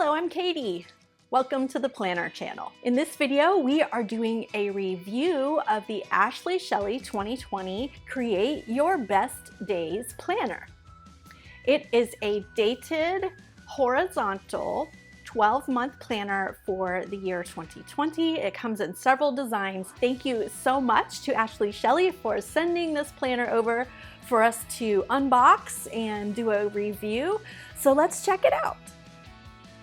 Hello, I'm Katie. Welcome to the Planner channel. In this video, we are doing a review of the Ashley Shelly 2020 Create Your Best Days Planner. It is a dated, horizontal, 12-month planner for the year 2020. It comes in several designs. Thank you so much to Ashley Shelly for sending this planner over for us to unbox and do a review. So let's check it out.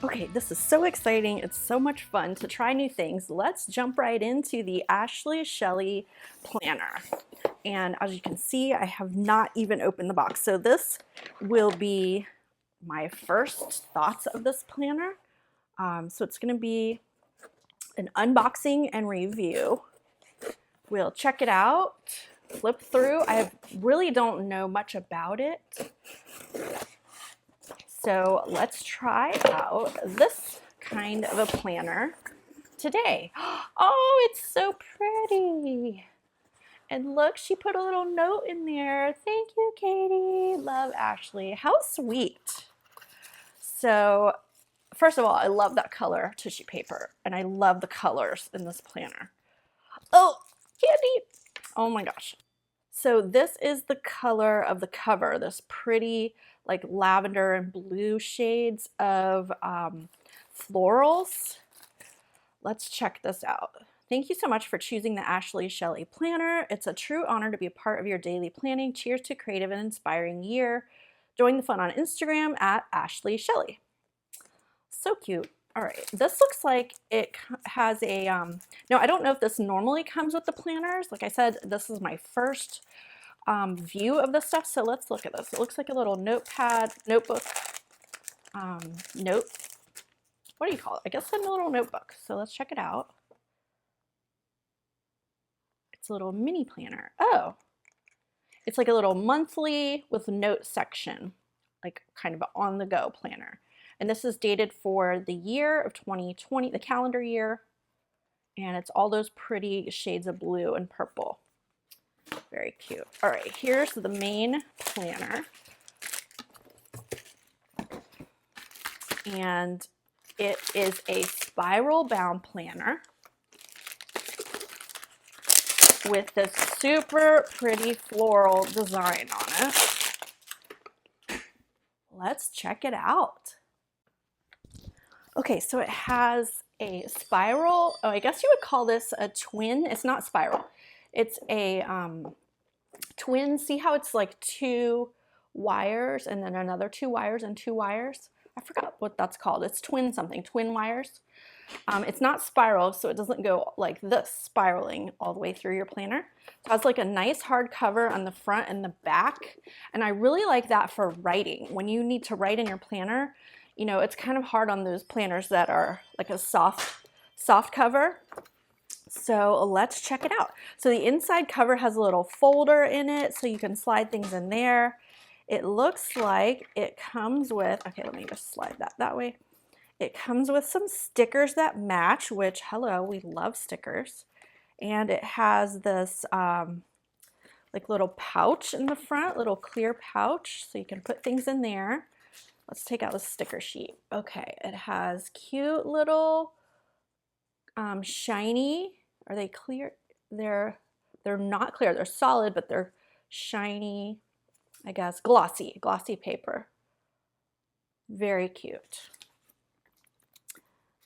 Okay, this is so exciting. It's so much fun to try new things. Let's jump right into the Ashley Shelly planner. And as you can see, I have not even opened the box. So this will be my first thoughts of this planner. So it's going to be an unboxing and review. We'll check it out, flip through. I really don't know much about it. So let's try out this kind of a planner today. Oh, it's so pretty. And look, she put a little note in there. Thank you, Katie. Love Ashley. How sweet. So first of all, I love that color tissue paper, and I love the colors in this planner. Oh, candy. Oh my gosh. So this is the color of the cover, this pretty like lavender and blue shades of florals. Let's check this out. Thank you so much for choosing the Ashley Shelly planner. It's a true honor to be a part of your daily planning. Cheers to a creative and inspiring year. Join the fun on Instagram at Ashley Shelly. So cute. All right, this looks like it has a, now I don't know if this normally comes with the planners. Like I said, this is my first view of this stuff. So let's look at this. It looks like a little notebook, note. What do you call it? I guess a little notebook. So let's check it out. It's a little mini planner. Oh, it's like a little monthly with note section, like kind of an on-the-go planner. And this is dated for the year of 2020, the calendar year. And it's all those pretty shades of blue and purple. Very cute. All right, here's the main planner. And it is a spiral bound planner with this super pretty floral design on it. Let's check it out. Okay, so it has a spiral. Oh, I guess you would call this a twin. It's not spiral. It's a twin. See how it's like two wires and then another two wires and two wires? I forgot what that's called. It's twin something, twin wires. It's not spiral, so it doesn't go like this, spiraling all the way through your planner. So it has like a nice hard cover on the front and the back. And I really like that for writing. When you need to write in your planner, you know, it's kind of hard on those planners that are like a soft cover. So let's check it out. So the inside cover has a little folder in it, so you can slide things in there. It looks like it comes with, okay, let me just slide that way. It comes with some stickers that match, which, hello, we love stickers. And it has this like little pouch in the front, little clear pouch, so you can put things in there. Let's take out the sticker sheet. Okay, it has cute little shiny, are they clear? They're not clear, they're solid, but they're shiny, I guess, glossy paper. Very cute.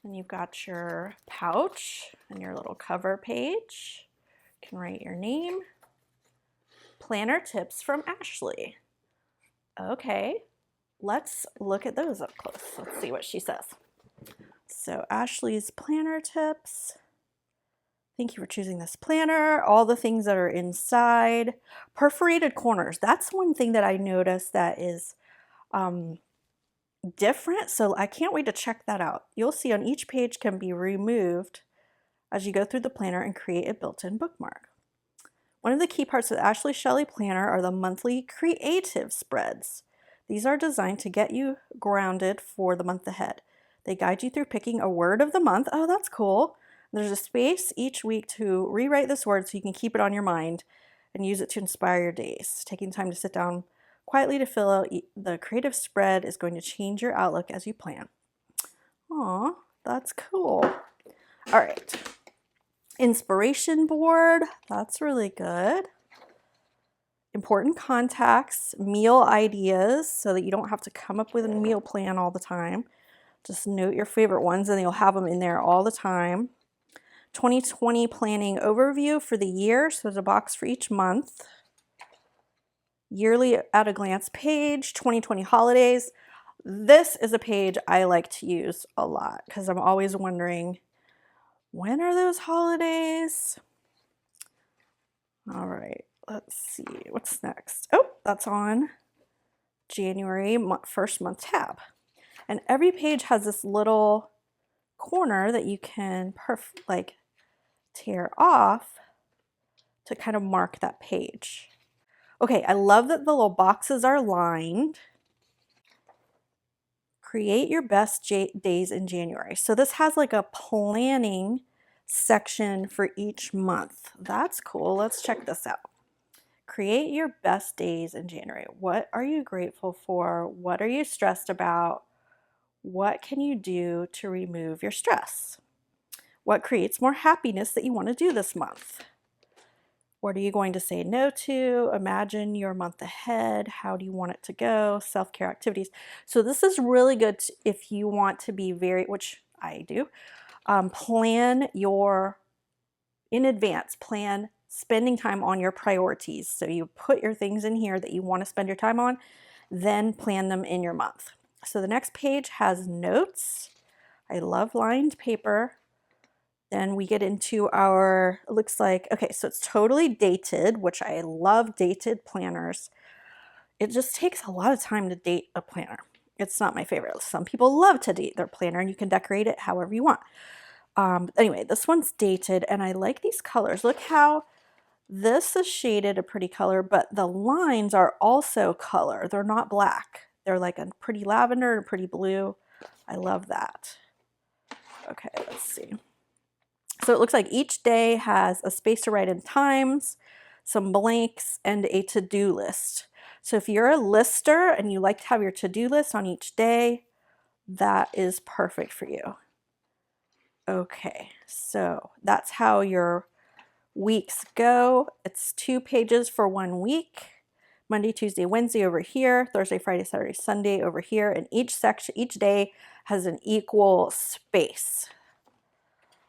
And you've got your pouch and your little cover page. You can write your name. Planner tips from Ashley. Okay. Let's look at those up close. Let's see what she says. So Ashley's planner tips. Thank you for choosing this planner. All the things that are inside. Perforated corners. That's one thing that I noticed that is different. So I can't wait to check that out. You'll see on each page can be removed as you go through the planner and create a built-in bookmark. One of the key parts of the Ashley Shelly planner are the monthly creative spreads. These are designed to get you grounded for the month ahead. They guide you through picking a word of the month. Oh, that's cool. There's a space each week to rewrite this word so you can keep it on your mind and use it to inspire your days. Taking time to sit down quietly to fill out the creative spread is going to change your outlook as you plan. Aw, that's cool. All right. Inspiration board, that's really good. Important contacts, meal ideas, so that you don't have to come up with a meal plan all the time. Just note your favorite ones and you'll have them in there all the time. 2020 planning overview for the year, so there's a box for each month. Yearly at a glance page, 2020 holidays. This is a page I like to use a lot because I'm always wondering, when are those holidays? All right, let's see, what's next? Oh, that's on January first month tab. And every page has this little corner that you can like tear off to kind of mark that page. Okay, I love that the little boxes are lined. Create your best days in January. So this has like a planning section for each month. That's cool. Let's check this out. Create your best days in January. What are you grateful for? What are you stressed about? What can you do to remove your stress? What creates more happiness that you want to do this month? What are you going to say no to? Imagine your month ahead. How do you want it to go? Self-care activities. So this is really good if you want to be which I do, plan in advance, plan spending time on your priorities. So you put your things in here that you want to spend your time on, then plan them in your month. So the next page has notes. I love lined paper. Then we get into our, it looks like, okay, so it's totally dated, which I love dated planners. It just takes a lot of time to date a planner. It's not my favorite. Some people love to date their planner and you can decorate it however you want. Anyway, this one's dated and I like these colors. Look how this is shaded a pretty color, but the lines are also color. They're not black. They're like a pretty lavender and a pretty blue. I love that. Okay, let's see. So it looks like each day has a space to write in times, some blanks, and a to-do list. So if you're a lister and you like to have your to-do list on each day, that is perfect for you. Okay, so that's how your weeks go. It's 2 pages for 1 week. Monday, Tuesday, Wednesday over here, Thursday, Friday, Saturday, Sunday over here, and each section, each day has an equal space.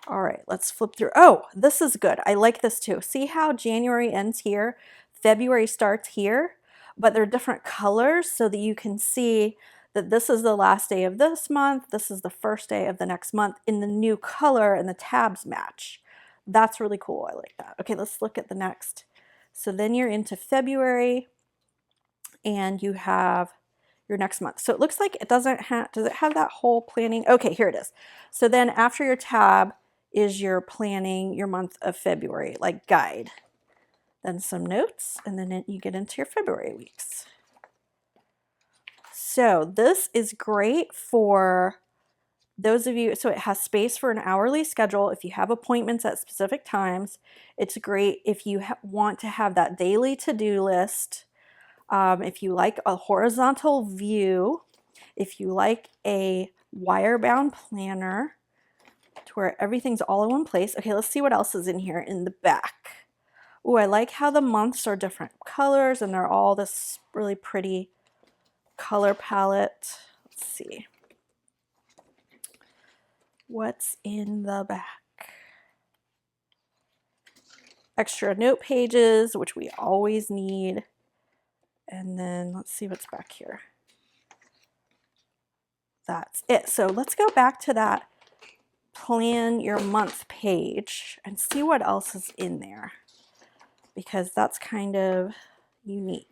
All right, let's flip through. Oh, this is good. I like this too. See how January ends here, February starts here, but they're different colors so that you can see that this is the last day of this month, this is the first day of the next month in the new color and the tabs match. That's really cool. I like that. Okay, let's look at the next. So then you're into February and you have your next month. So it looks like it doesn't have, does it have that whole planning? Okay, here it is. So then after your tab is your planning your month of February, like guide. Then some notes, and then you get into your February weeks. So this is great for those of you, so it has space for an hourly schedule. If you have appointments at specific times, it's great if you want to have that daily to-do list. If you like a horizontal view, if you like a wire-bound planner to where everything's all in one place. Okay, let's see what else is in here in the back. Oh, I like how the months are different colors and they're all this really pretty color palette. Let's see. What's in the back? Extra note pages, which we always need. And then let's see what's back here. That's it. So let's go back to that plan your month page and see what else is in there, because that's kind of unique.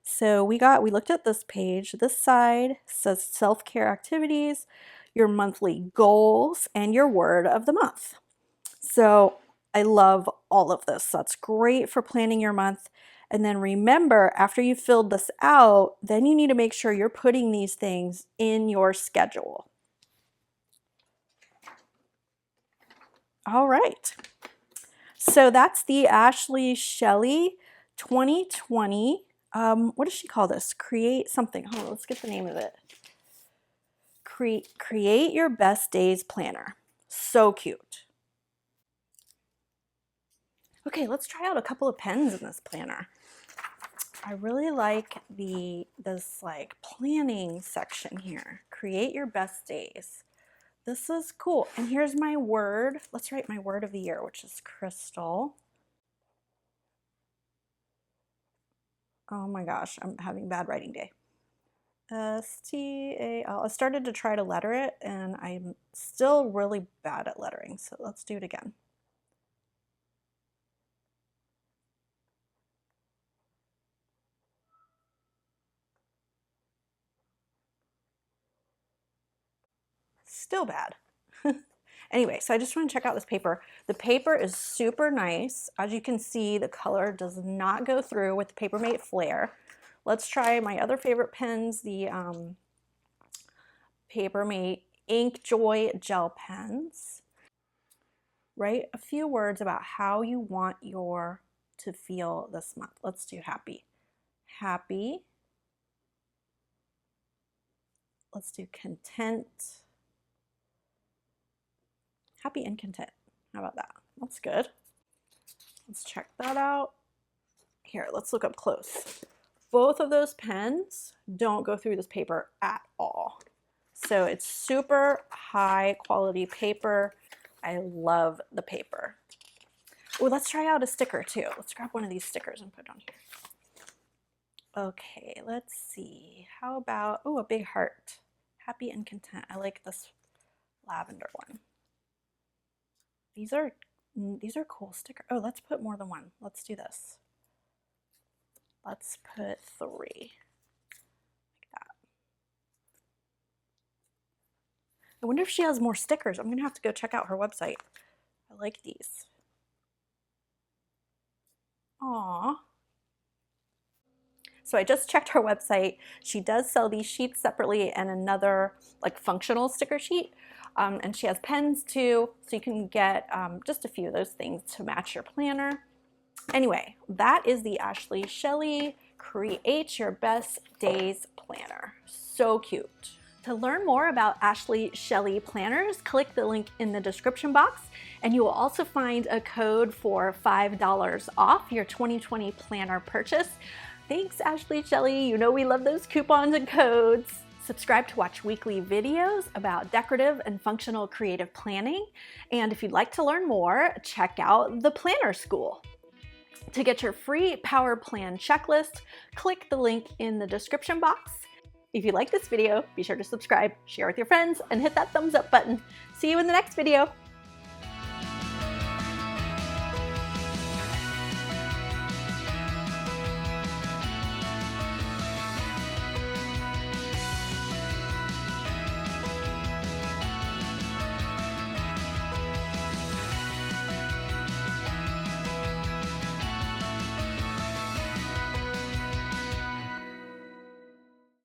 So we looked at this page. This side says self-care activities, your monthly goals, and your word of the month. So I love all of this. That's great for planning your month. And then remember, after you filled this out, then you need to make sure you're putting these things in your schedule. All right. So that's the Ashley Shelly 2020. What does she call this? Create something. Hold on, let's get the name of it. Create your best days planner. So cute. Okay, let's try out a couple of pens in this planner. I really like this like planning section here. Create your best days. This is cool. And here's my word. Let's write my word of the year, which is crystal. Oh my gosh, I'm having a bad writing day. S-T-A-L. I started to try to letter it and I'm still really bad at lettering, so let's do it again. Still bad. Anyway, so I just want to check out this paper. The paper is super nice. As you can see, the color does not go through with the Papermate Flare. Let's try my other favorite pens, the Papermate Ink Joy gel pens. Write a few words about how you want to feel this month. Let's do happy. Happy. Let's do content. Happy and content. How about that? That's good. Let's check that out. Here, let's look up close. Both of those pens don't go through this paper at all. So it's super high quality paper. I love the paper. Oh, let's try out a sticker too. Let's grab one of these stickers and put it on here. Okay, let's see. How about, oh, a big heart. Happy and content. I like this lavender one. These are cool stickers. Oh, let's put more than one. Let's do this. Let's put 3. Like that. I wonder if she has more stickers. I'm gonna have to go check out her website. I like these. Aww. So I just checked her website. She does sell these sheets separately and another like functional sticker sheet. And she has pens too, so you can get just a few of those things to match your planner. Anyway, that is the Ashley Shelly Create Your Best Days Planner. So cute. To learn more about Ashley Shelly planners, click the link in the description box, and you will also find a code for $5 off your 2020 planner purchase. Thanks, Ashley Shelly. You know we love those coupons and codes. Subscribe to watch weekly videos about decorative and functional creative planning. And if you'd like to learn more, check out the Planner School. To get your free Power Plan checklist, click the link in the description box. If you like this video, be sure to subscribe, share with your friends, and hit that thumbs up button. See you in the next video.